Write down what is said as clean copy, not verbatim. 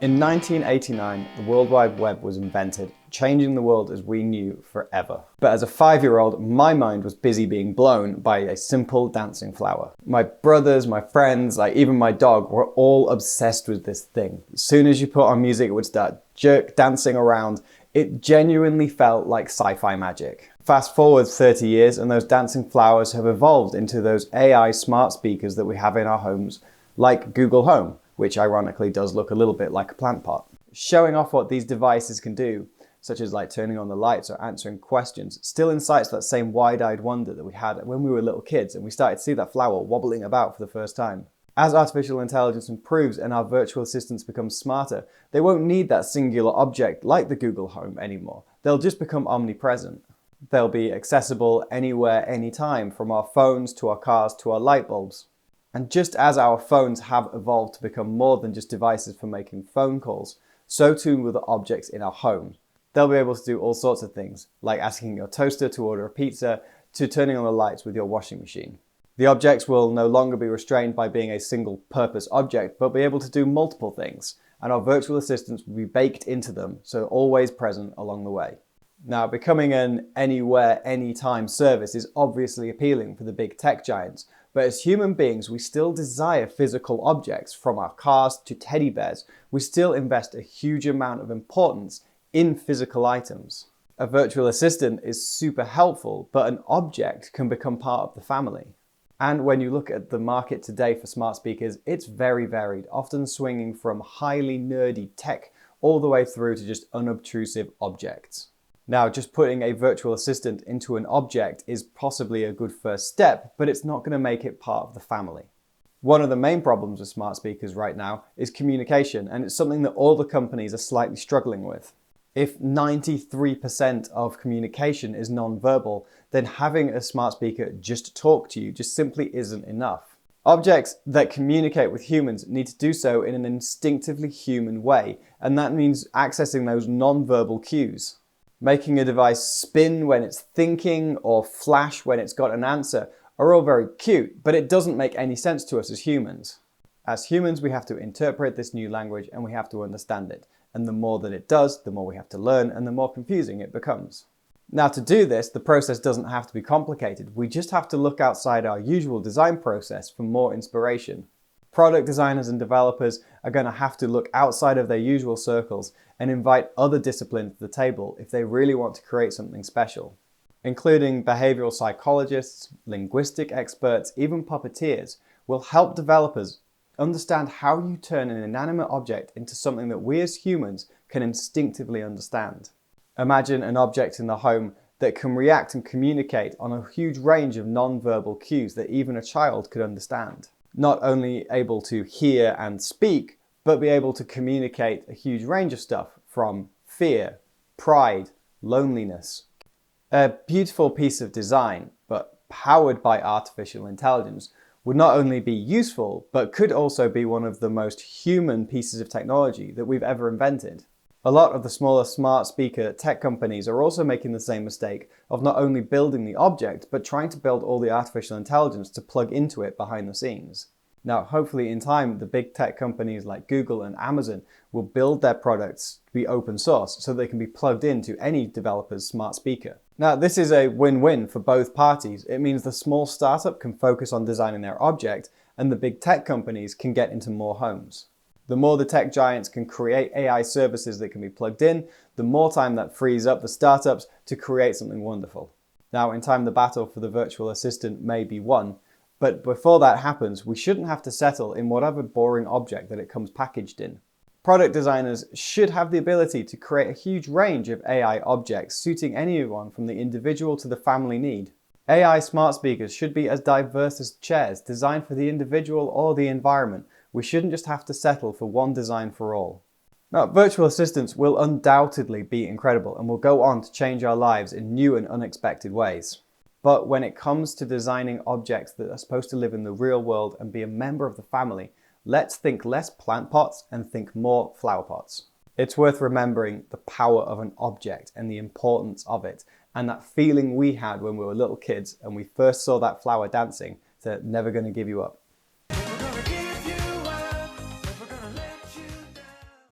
In 1989, the World Wide Web was invented, changing the world as we knew forever. But as a 5-year-old, my mind was busy being blown by a simple dancing flower. My brothers, my friends, even my dog were all obsessed with this thing. As soon as you put on music, it would start dancing around. It genuinely felt like sci-fi magic. Fast forward 30 years and those dancing flowers have evolved into those AI smart speakers that we have in our homes, like Google Home, which ironically does look a little bit like a plant pot. Showing off what these devices can do, such as turning on the lights or answering questions, still incites that same wide-eyed wonder that we had when we were little kids and we started to see that flower wobbling about for the first time. As artificial intelligence improves and our virtual assistants become smarter, they won't need that singular object like the Google Home anymore. They'll just become omnipresent. They'll be accessible anywhere, anytime, from our phones to our cars to our light bulbs. And just as our phones have evolved to become more than just devices for making phone calls, so too will the objects in our home. They'll be able to do all sorts of things, like asking your toaster to order a pizza, to turning on the lights with your washing machine. The objects will no longer be restrained by being a single-purpose object, but be able to do multiple things, and our virtual assistants will be baked into them, so always present along the way. Now, becoming an anywhere, anytime service is obviously appealing for the big tech giants, but as human beings, we still desire physical objects, from our cars to teddy bears. We still invest a huge amount of importance in physical items. A virtual assistant is super helpful, but an object can become part of the family. And when you look at the market today for smart speakers, it's very varied, often swinging from highly nerdy tech all the way through to just unobtrusive objects. Now, just putting a virtual assistant into an object is possibly a good first step, but it's not going to make it part of the family. One of the main problems with smart speakers right now is communication, and it's something that all the companies are slightly struggling with. If 93% of communication is non-verbal, then having a smart speaker just talk to you just simply isn't enough. Objects that communicate with humans need to do so in an instinctively human way, and that means accessing those non-verbal cues. Making a device spin when it's thinking or flash when it's got an answer are all very cute, but it doesn't make any sense to us as humans. As humans, we have to interpret this new language and we have to understand it. And the more that it does, the more we have to learn and the more confusing it becomes. Now, to do this, the process doesn't have to be complicated. We just have to look outside our usual design process for more inspiration. Product designers and developers are going to have to look outside of their usual circles and invite other disciplines to the table if they really want to create something special. Including behavioral psychologists, linguistic experts, even puppeteers, will help developers understand how you turn an inanimate object into something that we as humans can instinctively understand. Imagine an object in the home that can react and communicate on a huge range of non-verbal cues that even a child could understand. Not only able to hear and speak, but be able to communicate a huge range of stuff from fear, pride, loneliness. A beautiful piece of design, but powered by artificial intelligence, would not only be useful, but could also be one of the most human pieces of technology that we've ever invented. A lot of the smaller smart speaker tech companies are also making the same mistake of not only building the object, but trying to build all the artificial intelligence to plug into it behind the scenes. Now, hopefully in time, the big tech companies like Google and Amazon will build their products to be open source so they can be plugged into any developer's smart speaker. Now, this is a win-win for both parties. It means the small startup can focus on designing their object and the big tech companies can get into more homes. The more the tech giants can create AI services that can be plugged in, the more time that frees up the startups to create something wonderful. Now, in time, the battle for the virtual assistant may be won, but before that happens, we shouldn't have to settle in whatever boring object that it comes packaged in. Product designers should have the ability to create a huge range of AI objects suiting anyone from the individual to the family need. AI smart speakers should be as diverse as chairs, designed for the individual or the environment. We shouldn't just have to settle for one design for all. Now, virtual assistants will undoubtedly be incredible and will go on to change our lives in new and unexpected ways. But when it comes to designing objects that are supposed to live in the real world and be a member of the family, let's think less plant pots and think more flower pots. It's worth remembering the power of an object and the importance of it, and that feeling we had when we were little kids and we first saw that flower dancing, to never going to give you up.